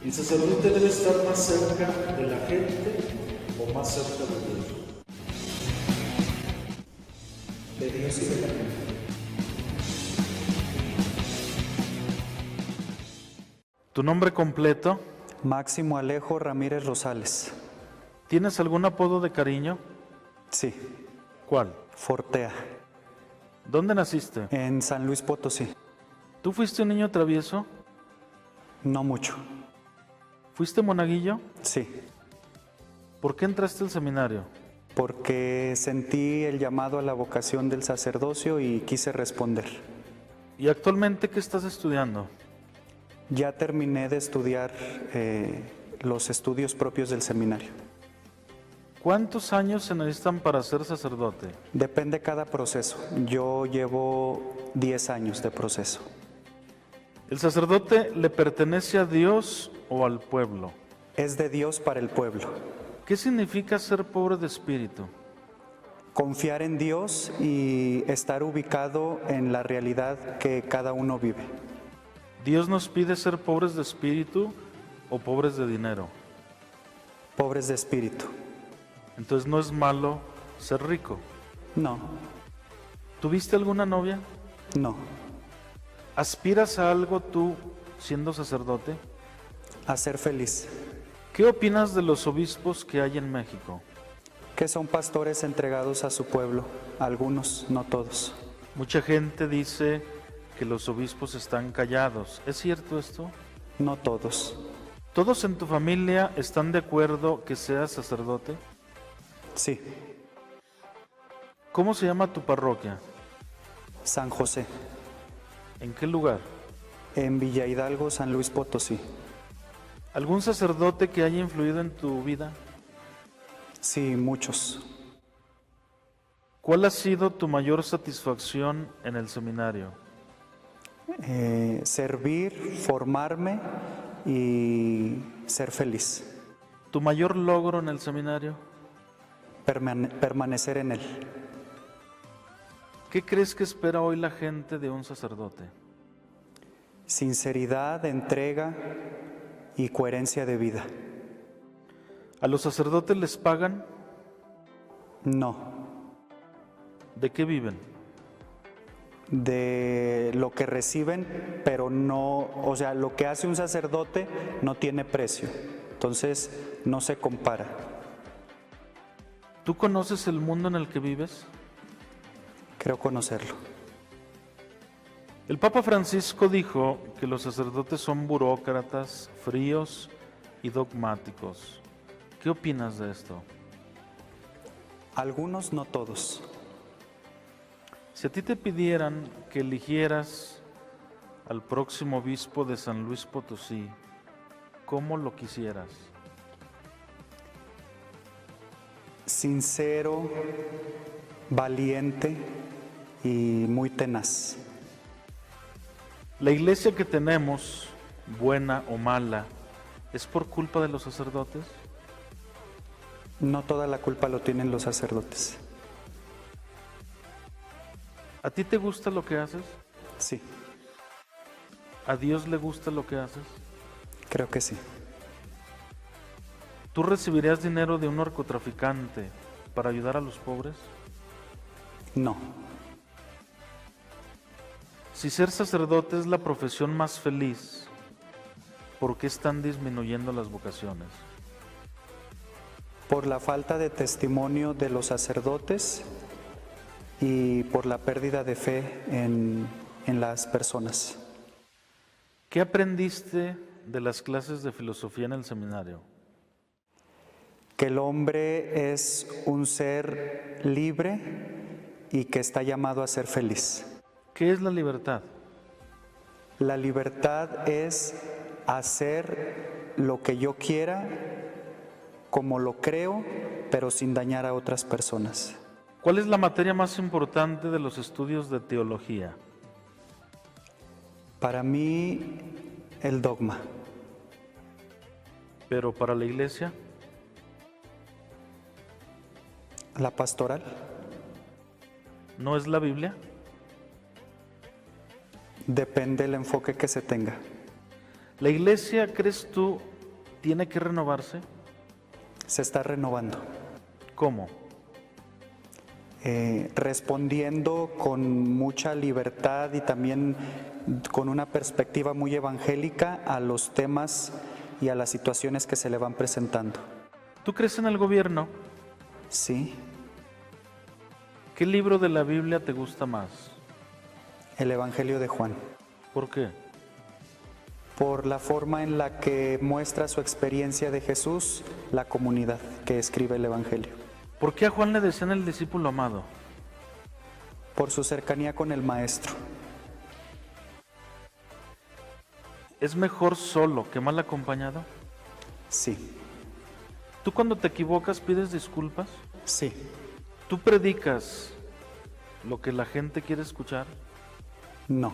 ¿El sacerdote debe estar más cerca de la gente o más cerca de Dios? De Dios y de la gente. ¿Tu nombre completo? Máximo Alejo Ramírez Rosales. ¿Tienes algún apodo de cariño? Sí, ¿Cuál? Fortea, ¿Dónde naciste? en San Luis Potosí. ¿Tú fuiste un niño travieso? No mucho. ¿Fuiste monaguillo? Sí, ¿Por qué entraste al seminario? porque sentí el llamado a la vocación del sacerdocio y quise responder. ¿Y actualmente qué estás estudiando? Ya terminé de estudiar los estudios propios del seminario. ¿Cuántos años se necesitan para ser sacerdote? Depende cada proceso. Yo llevo 10 años de proceso. ¿El sacerdote le pertenece a Dios o al pueblo? Es de Dios para el pueblo. ¿Qué significa ser pobre de espíritu? Confiar en Dios y estar ubicado en la realidad que cada uno vive. ¿Dios nos pide ser pobres de espíritu o pobres de dinero? Pobres de espíritu. Entonces no es malo ser rico. No, ¿Tuviste alguna novia? no. ¿Aspiras a algo tú siendo sacerdote? A ser feliz. ¿Qué opinas de los obispos que hay en México? Que son pastores entregados a su pueblo. Algunos, no todos. Mucha gente dice que los obispos están callados. ¿Es cierto esto? No todos. ¿Todos en tu familia están de acuerdo que seas sacerdote? Sí. ¿Cómo se llama tu parroquia? San José. ¿En qué lugar? En Villa Hidalgo, San Luis Potosí. ¿Algún sacerdote que haya influido en tu vida? Sí, muchos. ¿Cuál ha sido tu mayor satisfacción en el seminario? Servir, formarme y ser feliz. ¿Tu mayor logro en el seminario? Permanecer en él. ¿Qué crees que espera hoy la gente de un sacerdote? Sinceridad, entrega y coherencia de vida. ¿A los sacerdotes les pagan? No, ¿De qué viven? de lo que reciben, pero no, o sea, lo que hace un sacerdote no tiene precio, entonces no se compara. ¿Tú conoces el mundo en el que vives? Creo conocerlo. El Papa Francisco dijo que los sacerdotes son burócratas, fríos y dogmáticos. ¿Qué opinas de esto? Algunos, no todos. Si a ti te pidieran que eligieras al próximo obispo de San Luis Potosí, ¿cómo lo quisieras? Sincero, valiente y muy tenaz. La iglesia que tenemos, buena o mala, ¿es por culpa de los sacerdotes? No toda la culpa lo tienen los sacerdotes. ¿A ti te gusta lo que haces? Sí, ¿A Dios le gusta lo que haces? creo que sí. ¿Tú recibirías dinero de un narcotraficante para ayudar a los pobres? No, Si ser sacerdote es la profesión más feliz, ¿por qué están disminuyendo las vocaciones? por la falta de testimonio de los sacerdotes y por la pérdida de fe en las personas. ¿Qué aprendiste de las clases de filosofía en el seminario? Que el hombre es un ser libre y que está llamado a ser feliz. ¿Qué es la libertad? La libertad es hacer lo que yo quiera, como lo creo, pero sin dañar a otras personas. ¿Cuál es la materia más importante de los estudios de teología? Para mí, el dogma. Pero para la iglesia, La pastoral. ¿no es la Biblia? Depende del enfoque que se tenga. ¿La iglesia, crees tú, tiene que renovarse. Se está renovando. ¿Cómo? Respondiendo con mucha libertad y también con una perspectiva muy evangélica a los temas y a las situaciones que se le van presentando. ¿Tú crees en el gobierno? Sí, ¿Qué libro de la Biblia te gusta más? el Evangelio de Juan, ¿Por qué? por la forma en la que muestra su experiencia de Jesús, la comunidad que escribe el Evangelio, ¿Por qué a Juan le decían el discípulo amado? por su cercanía con el Maestro. ¿Es mejor solo que mal acompañado? Sí, ¿Tú cuando te equivocas pides disculpas? sí, ¿Tú predicas lo que la gente quiere escuchar? no.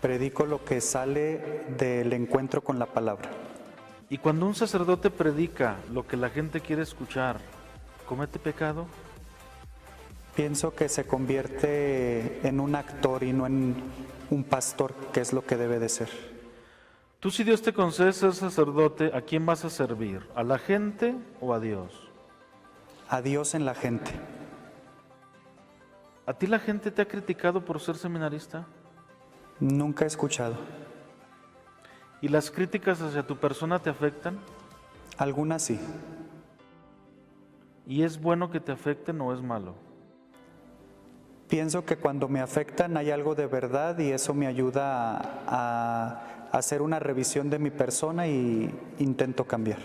Predico lo que sale del encuentro con la palabra. Y cuando un sacerdote predica lo que la gente quiere escuchar, ¿comete pecado? Pienso que se convierte en un actor y no en un pastor, que es lo que debe de ser. Tú, si Dios te concede ser sacerdote, ¿a quién vas a servir? ¿A la gente o a Dios? A Dios en la gente. ¿A ti la gente te ha criticado por ser seminarista? Nunca he escuchado. ¿Y las críticas hacia tu persona te afectan? Algunas sí. ¿Y es bueno que te afecten o es malo? Pienso que cuando me afectan hay algo de verdad y eso me ayuda a hacer una revisión de mi persona y intento cambiar.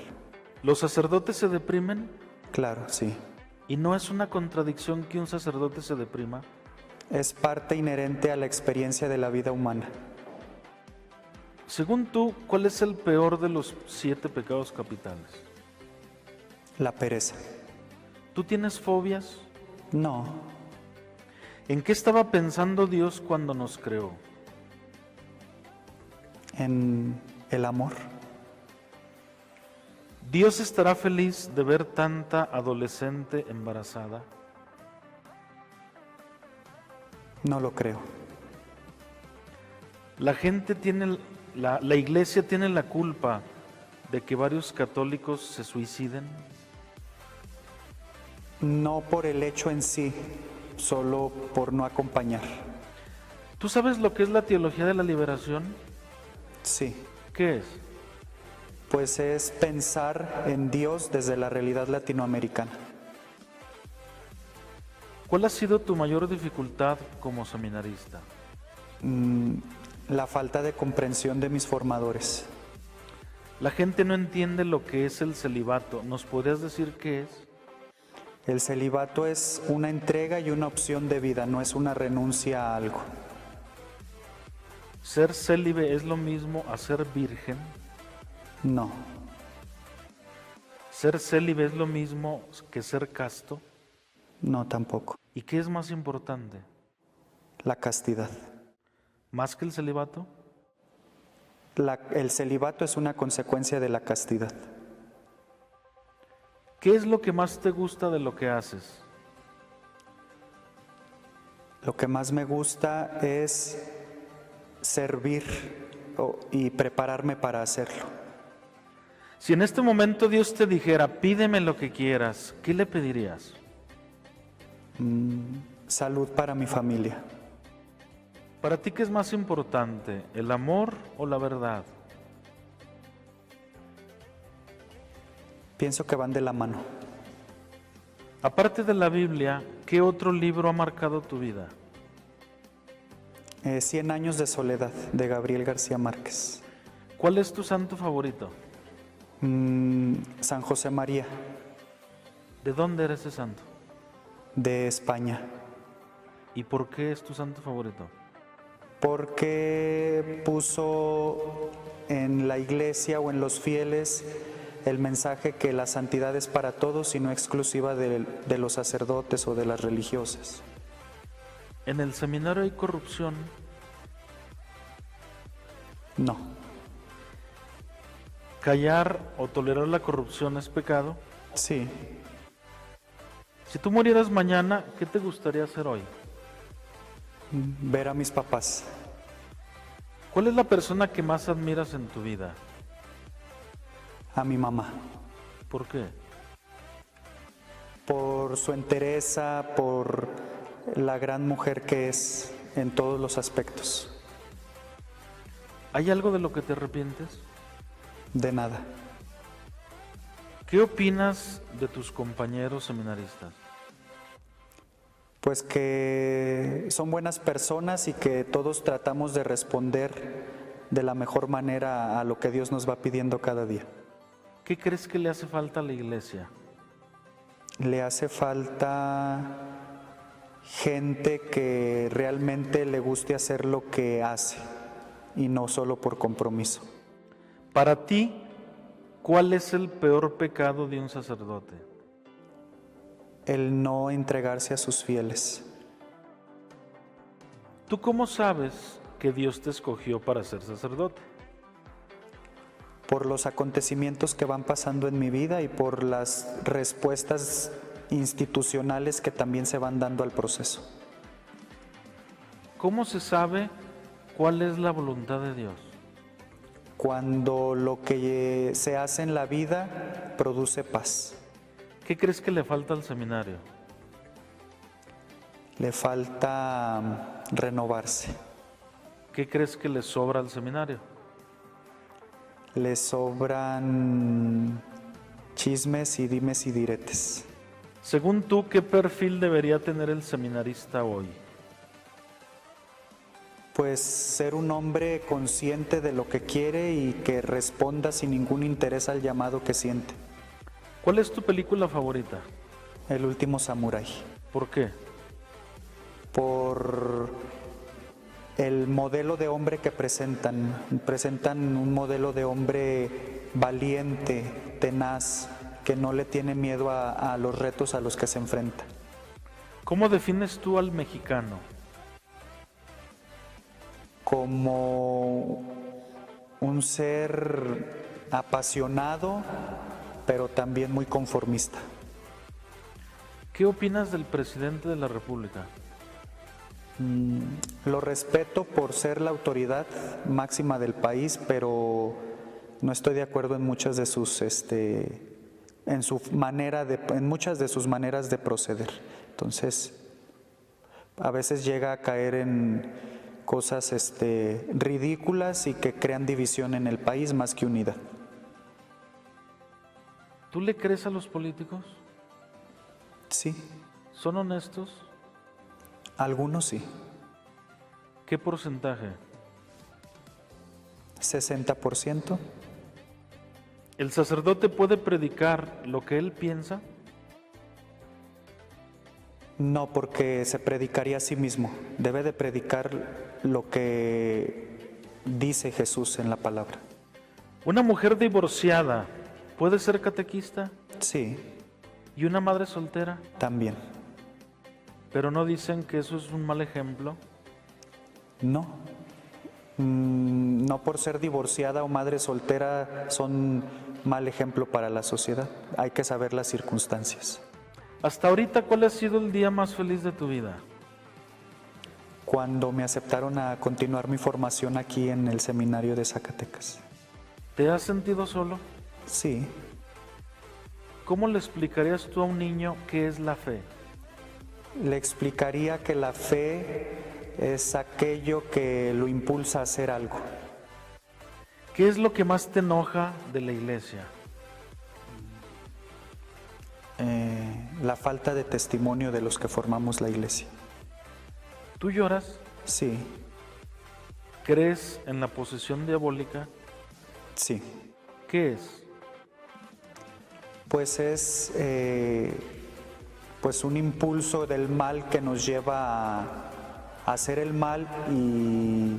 ¿Los sacerdotes se deprimen? Claro, sí. ¿Y no es una contradicción que un sacerdote se deprima? Es parte inherente a la experiencia de la vida humana. Según tú, ¿cuál es el peor de los 7 pecados capitales? La pereza. ¿Tú tienes fobias? No, ¿En qué estaba pensando Dios cuando nos creó? en el amor. ¿Dios estará feliz de ver tanta adolescente embarazada? No lo creo. La gente tiene, la iglesia tiene la culpa de que varios católicos se suiciden. No por el hecho en sí, solo por no acompañar. ¿Tú sabes lo que es la teología de la liberación? Sí, ¿Qué es? pues es pensar en Dios desde la realidad latinoamericana. ¿Cuál ha sido tu mayor dificultad como seminarista? La falta de comprensión de mis formadores. La gente no entiende lo que es el celibato. ¿Nos podrías decir qué es? El celibato es una entrega y una opción de vida, no es una renuncia a algo. ¿Ser célibe es lo mismo a ser virgen? No, ¿Ser célibe es lo mismo que ser casto? no tampoco. ¿Y qué es más importante? La castidad. ¿Más que el celibato? El celibato es una consecuencia de la castidad. ¿Qué es lo que más te gusta de lo que haces? Lo que más me gusta es servir y prepararme para hacerlo. Si en este momento Dios te dijera, pídeme lo que quieras, ¿qué le pedirías? Salud para mi familia. ¿Para ti qué es más importante, el amor o la verdad? Pienso que van de la mano. Aparte de la Biblia, ¿qué otro libro ha marcado tu vida? 100 años de soledad, de Gabriel García Márquez. ¿Cuál es tu santo favorito? San José María, ¿De dónde eres ese santo? de España. ¿Y por qué es tu santo favorito? Porque puso en la iglesia o en los fieles el mensaje que la santidad es para todos y no exclusiva de los sacerdotes o de las religiosas. ¿En el seminario hay corrupción? No, ¿Callar o tolerar la corrupción es pecado? sí, Si tú murieras mañana, ¿qué te gustaría hacer hoy? ver a mis papás. ¿Cuál es la persona que más admiras en tu vida? A mi mamá, ¿Por qué? por su entereza, por la gran mujer que es en todos los aspectos. ¿Hay algo de lo que te arrepientes? De nada. ¿Qué opinas de tus compañeros seminaristas? Pues que son buenas personas y que todos tratamos de responder de la mejor manera a lo que Dios nos va pidiendo cada día. ¿Qué crees que le hace falta a la iglesia? Le hace falta gente que realmente le guste hacer lo que hace y no solo por compromiso. Para ti, ¿cuál es el peor pecado de un sacerdote? El no entregarse a sus fieles. ¿Tú cómo sabes que Dios te escogió para ser sacerdote? Por los acontecimientos que van pasando en mi vida y por las respuestas institucionales que también se van dando al proceso. ¿Cómo se sabe cuál es la voluntad de Dios? Cuando lo que se hace en la vida produce paz. ¿Qué crees que le falta al seminario? Le falta renovarse. ¿Qué crees que le sobra al seminario? Le sobran chismes y dimes y diretes. Según tú, ¿qué perfil debería tener el seminarista hoy? Pues ser un hombre consciente de lo que quiere y que responda sin ningún interés al llamado que siente. ¿Cuál es tu película favorita? El último samurái. ¿Por qué? Por el modelo de hombre que presentan. Presentan un modelo de hombre valiente, tenaz, que no le tiene miedo a los retos a los que se enfrenta. ¿Cómo defines tú al mexicano? Como un ser apasionado, pero también muy conformista. ¿Qué opinas del presidente de la República? Lo respeto por ser la autoridad máxima del país, pero no estoy de acuerdo en muchas de sus en muchas de sus maneras de proceder. Entonces, a veces llega a caer en cosas ridículas y que crean división en el país más que unidad. ¿Tú le crees a los políticos? Sí, ¿Son honestos? algunos sí. ¿Qué porcentaje? 60%. ¿El sacerdote puede predicar lo que él piensa? No, porque se predicaría a sí mismo. Debe de predicar lo que dice Jesús en la palabra. ¿Una mujer divorciada puede ser catequista? Sí, ¿Y una madre soltera? también. ¿Pero no dicen que eso es un mal ejemplo? No. No por ser divorciada o madre soltera son mal ejemplo para la sociedad. Hay que saber las circunstancias. Hasta ahorita, ¿cuál ha sido el día más feliz de tu vida? Cuando me aceptaron a continuar mi formación aquí en el seminario de Zacatecas. ¿Te has sentido solo? Sí, ¿Cómo le explicarías tú a un niño qué es la fe? le explicaría que la fe es aquello que lo impulsa a hacer algo. ¿Qué es lo que más te enoja de la iglesia? La falta de testimonio de los que formamos la iglesia. ¿Tú lloras? Sí, ¿Crees en la posesión diabólica? sí. ¿Qué es? Pues es pues un impulso del mal que nos lleva a hacer el mal y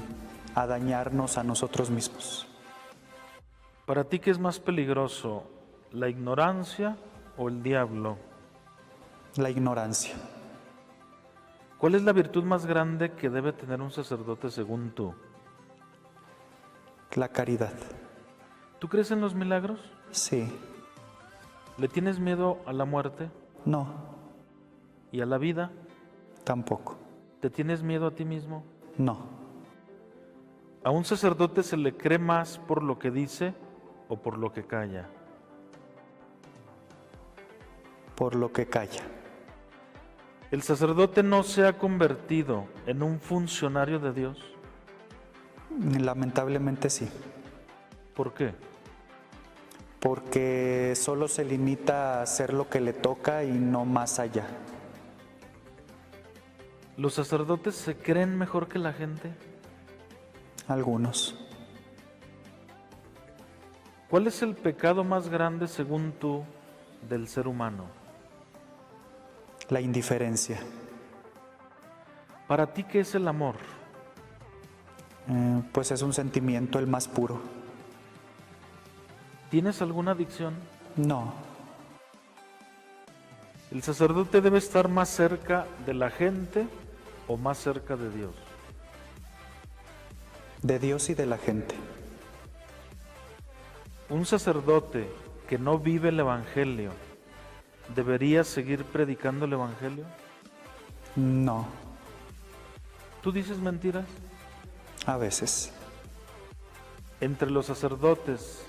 a dañarnos a nosotros mismos. ¿Para ti qué es más peligroso, la ignorancia o el diablo? La ignorancia. ¿Cuál es la virtud más grande que debe tener un sacerdote según tú? La caridad. ¿Tú crees en los milagros? Sí. ¿Le tienes miedo a la muerte No, y a la vida? tampoco. ¿Te tienes miedo a ti mismo? No. ¿A un sacerdote se le cree más por lo que dice o por lo que calla? por lo que calla. ¿El sacerdote no se ha convertido en un funcionario de Dios? Lamentablemente sí, ¿Por qué? porque solo se limita a hacer lo que le toca y no más allá. ¿Los sacerdotes se creen mejor que la gente? Algunos. ¿Cuál es el pecado más grande, según tú, del ser humano? La indiferencia. ¿Para ti qué es el amor? Pues es un sentimiento el más puro. ¿Tienes alguna adicción? No, ¿El sacerdote debe estar más cerca de la gente o más cerca de Dios? de Dios y de la gente. ¿Un sacerdote que no vive el Evangelio debería seguir predicando el Evangelio? No, ¿Tú dices mentiras? a veces. ¿Entre los sacerdotes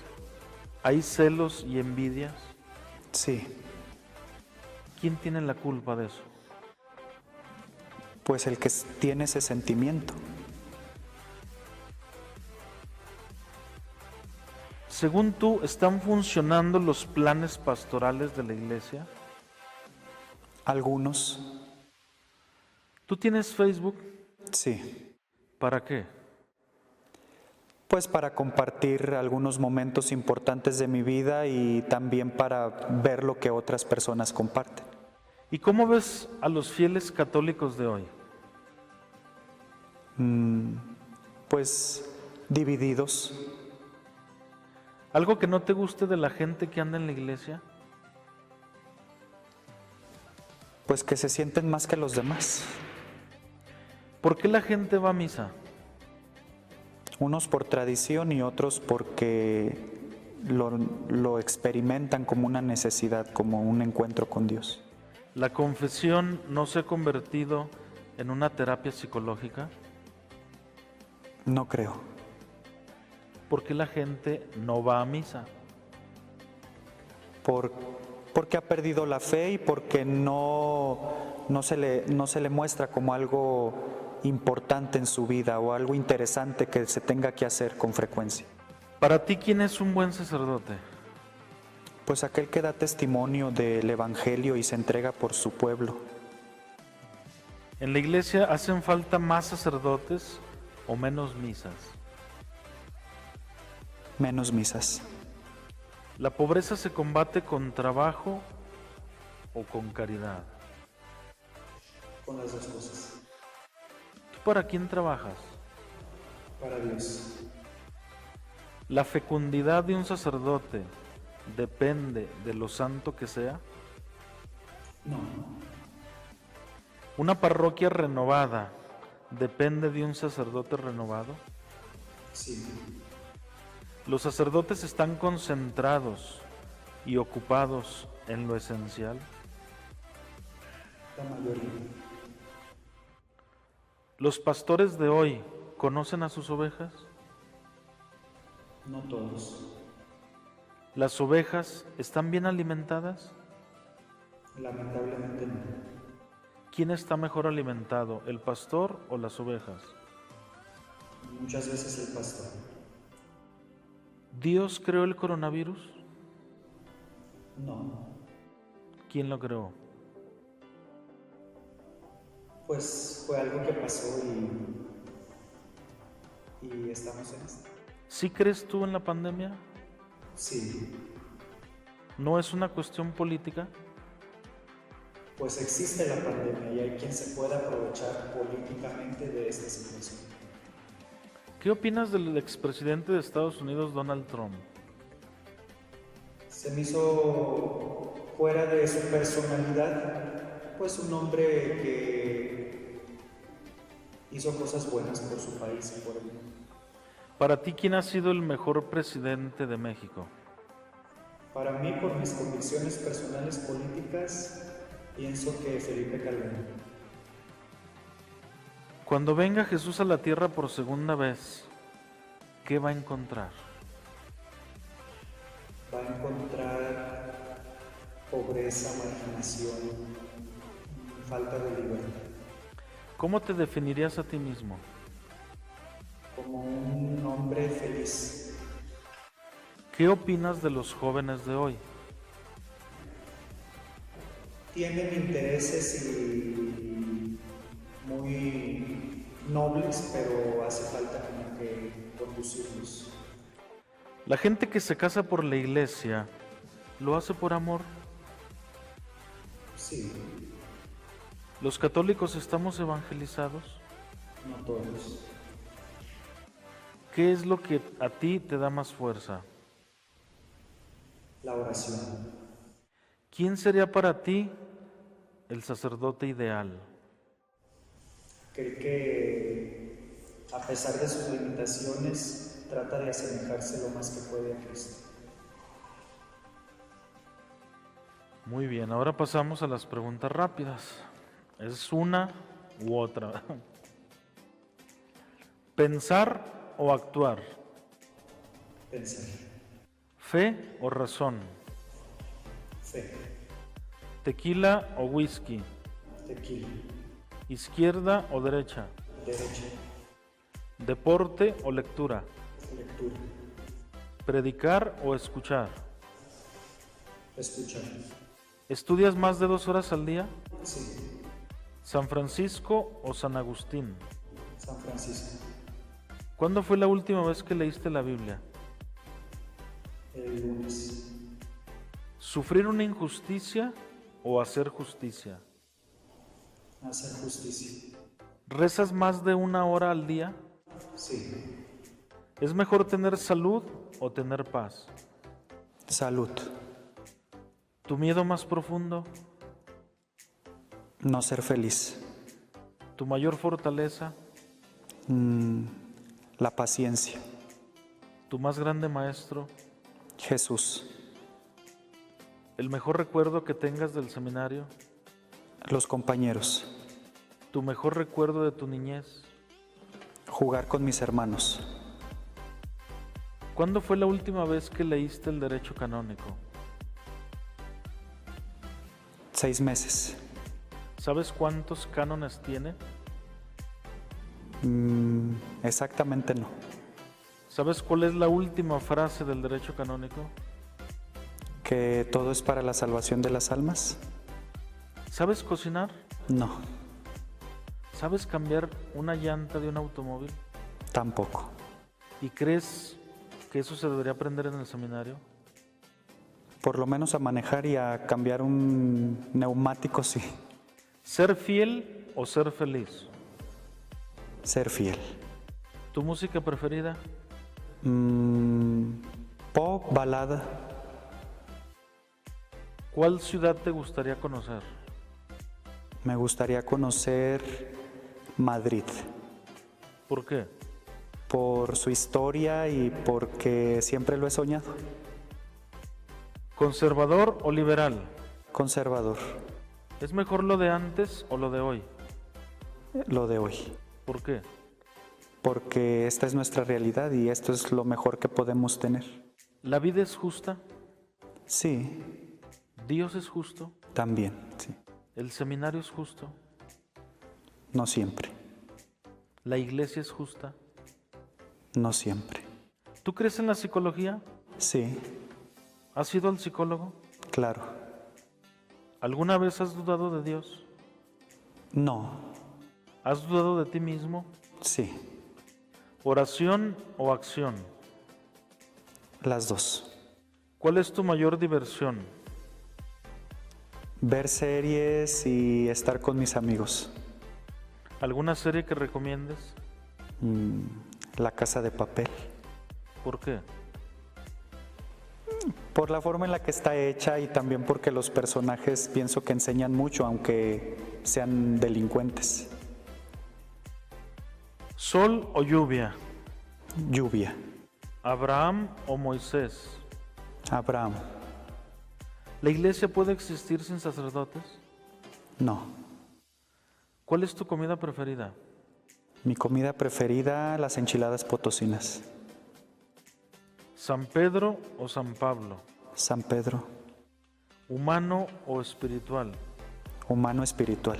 hay celos y envidias? Sí, ¿Quién tiene la culpa de eso? pues el que tiene ese sentimiento. Según tú, ¿están funcionando los planes pastorales de la iglesia? Algunos, ¿Tú tienes Facebook? sí. ¿Para qué? Pues para compartir algunos momentos importantes de mi vida y también para ver lo que otras personas comparten. ¿Y cómo ves a los fieles católicos de hoy? Pues divididos. ¿Algo que no te guste de la gente que anda en la iglesia? Pues que se sienten más que los demás. ¿Por qué la gente va a misa? Unos por tradición y otros porque lo experimentan como una necesidad, como un encuentro con Dios. ¿La confesión no se ha convertido en una terapia psicológica? No creo, ¿Por qué la gente no va a misa? porque ha perdido la fe y porque no se le muestra como algo importante en su vida o algo interesante que se tenga que hacer con frecuencia. Para ti, ¿quién es un buen sacerdote? Pues aquel que da testimonio del Evangelio y se entrega por su pueblo. ¿En la iglesia hacen falta más sacerdotes o menos misas? Menos misas. ¿La pobreza se combate con trabajo o con caridad? Con las dos cosas. ¿Tú para quién trabajas? Para Dios. ¿La fecundidad de un sacerdote depende de lo santo que sea? No. ¿Una parroquia renovada depende de un sacerdote renovado? Sí. ¿Los sacerdotes están concentrados y ocupados en lo esencial? La mayoría. ¿Los pastores de hoy conocen a sus ovejas? No todos. ¿Las ovejas están bien alimentadas? Lamentablemente no. ¿Quién está mejor alimentado, el pastor o las ovejas? Muchas veces el pastor. ¿Dios creó el coronavirus? No. ¿Quién lo creó? Pues fue algo que pasó y estamos en esto. ¿Sí crees tú en la pandemia? Sí. ¿No es una cuestión política? Pues existe la pandemia y hay quien se pueda aprovechar políticamente de esta situación. ¿Qué opinas del expresidente de Estados Unidos, Donald Trump? Se me hizo fuera de su personalidad, pues un hombre que hizo cosas buenas por su país y por el mundo. Para ti, ¿quién ha sido el mejor presidente de México? Para mí, por mis convicciones personales políticas, pienso que Felipe Calderón. Cuando venga Jesús a la tierra por segunda vez, ¿qué va a encontrar? Va a encontrar pobreza, marginación, falta de libertad. ¿Cómo te definirías a ti mismo? Como un hombre feliz. ¿Qué opinas de los jóvenes de hoy? Tienen intereses y muy nobles, pero hace falta como que conducirlos. La gente que se casa por la iglesia, ¿lo hace por amor? Sí, ¿Los católicos estamos evangelizados? no todos. ¿Qué es lo que a ti te da más fuerza? La oración. ¿Quién sería para ti el sacerdote ideal? Creo que a pesar de sus limitaciones, trata de asemejarse lo más que puede a Cristo. Muy bien, ahora pasamos a las preguntas rápidas. Es una u otra. ¿Pensar o actuar? Pensar. ¿Fe o razón? Fe. ¿Tequila o whisky? Tequila. ¿Izquierda o derecha? Derecha. ¿Deporte o lectura? Lectura. ¿Predicar o escuchar? Escuchar. ¿Estudias más de 2 horas al día? Sí. ¿San Francisco o San Agustín? San Francisco. ¿Cuándo fue la última vez que leíste la Biblia? El lunes. ¿Sufrir una injusticia o hacer justicia? Hacer justicia. ¿Rezas más de 1 hora al día? Sí. ¿Es mejor tener salud o tener paz? Salud. ¿Tu miedo más profundo? No ser feliz. ¿Tu mayor fortaleza? La paciencia. ¿Tu más grande maestro? Jesús. ¿El mejor recuerdo que tengas del seminario? Los compañeros. ¿Tu mejor recuerdo de tu niñez? Jugar con mis hermanos. ¿Cuándo fue la última vez que leíste el derecho canónico? 6 meses. ¿Sabes cuántos cánones tiene? Exactamente no. ¿Sabes cuál es la última frase del derecho canónico? ¿Que todo es para la salvación de las almas? ¿Sabes cocinar? No, ¿Sabes cambiar una llanta de un automóvil? tampoco. ¿Y crees que eso se debería aprender en el seminario? Por lo menos a manejar y a cambiar un neumático, sí. ¿Ser fiel o ser feliz? Ser fiel. ¿Tu música preferida? Pop, balada. ¿Cuál ciudad te gustaría conocer? Me gustaría conocer Madrid ¿Por qué? por su historia y porque siempre lo he soñado. ¿Conservador o liberal? Conservador, ¿Es mejor lo de antes o lo de hoy? lo de hoy. ¿Por qué? Porque esta es nuestra realidad y esto es lo mejor que podemos tener. ¿La vida es justa? Sí, ¿Dios es justo? también, sí. ¿El seminario es justo? No siempre, ¿La iglesia es justa? no siempre. ¿Tú crees en la psicología? Sí, ¿Has ido al psicólogo? claro. ¿Alguna vez has dudado de Dios? No, ¿Has dudado de ti mismo? sí, ¿Oración o acción? las dos. ¿Cuál es tu mayor diversión? Ver series y estar con mis amigos. ¿Alguna serie que recomiendes? La Casa de Papel. ¿Por qué? Por la forma en la que está hecha y también porque los personajes pienso que enseñan mucho, aunque sean delincuentes. ¿Sol o lluvia? Lluvia. ¿Abraham o Moisés? Abraham. ¿La iglesia puede existir sin sacerdotes? No. ¿Cuál es tu comida preferida? Mi comida preferida, las enchiladas potosinas. ¿San Pedro o San Pablo? San Pedro. humano o espiritual, humano espiritual,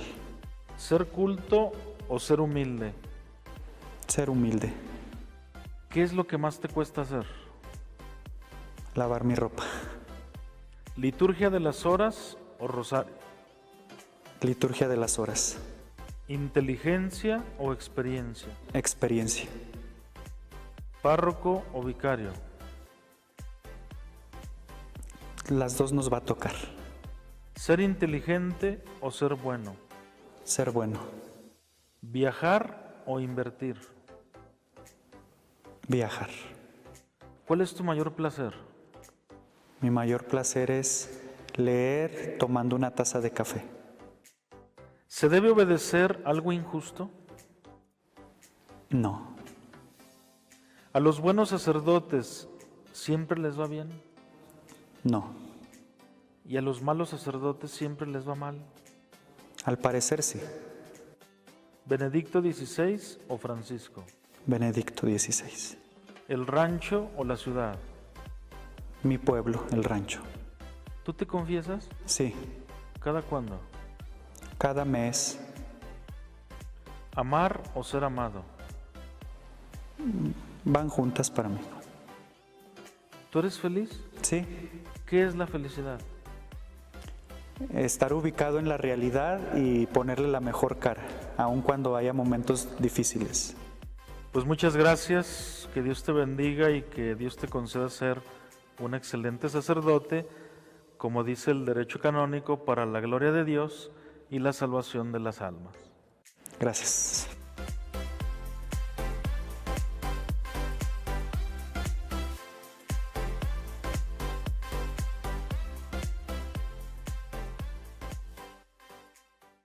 ser culto o ser humilde. ser humilde, ¿Qué es lo que más te cuesta hacer? lavar mi ropa, Liturgia de las horas o rosario, liturgia de las horas, inteligencia o experiencia, experiencia, párroco o vicario, las dos nos va a tocar, ser inteligente o ser bueno, ser bueno, viajar o invertir. viajar. ¿Cuál es tu mayor placer? Mi mayor placer es leer tomando una taza de café. ¿Se debe obedecer algo injusto? No, ¿A los buenos sacerdotes siempre les va bien? no, ¿Y a los malos sacerdotes siempre les va mal? al parecer sí. ¿Benedicto XVI o Francisco? Benedicto XVI. ¿El rancho o la ciudad? Mi pueblo, el rancho. ¿Tú te confiesas? Sí, ¿Cada cuándo? cada mes. ¿Amar o ser amado? Van juntas para mí. ¿Tú eres feliz? Sí, ¿Qué es la felicidad? estar ubicado en la realidad y ponerle la mejor cara, aun cuando haya momentos difíciles. Pues muchas gracias, que Dios te bendiga y que Dios te conceda ser un excelente sacerdote, como dice el derecho canónico, para la gloria de Dios y la salvación de las almas. Gracias.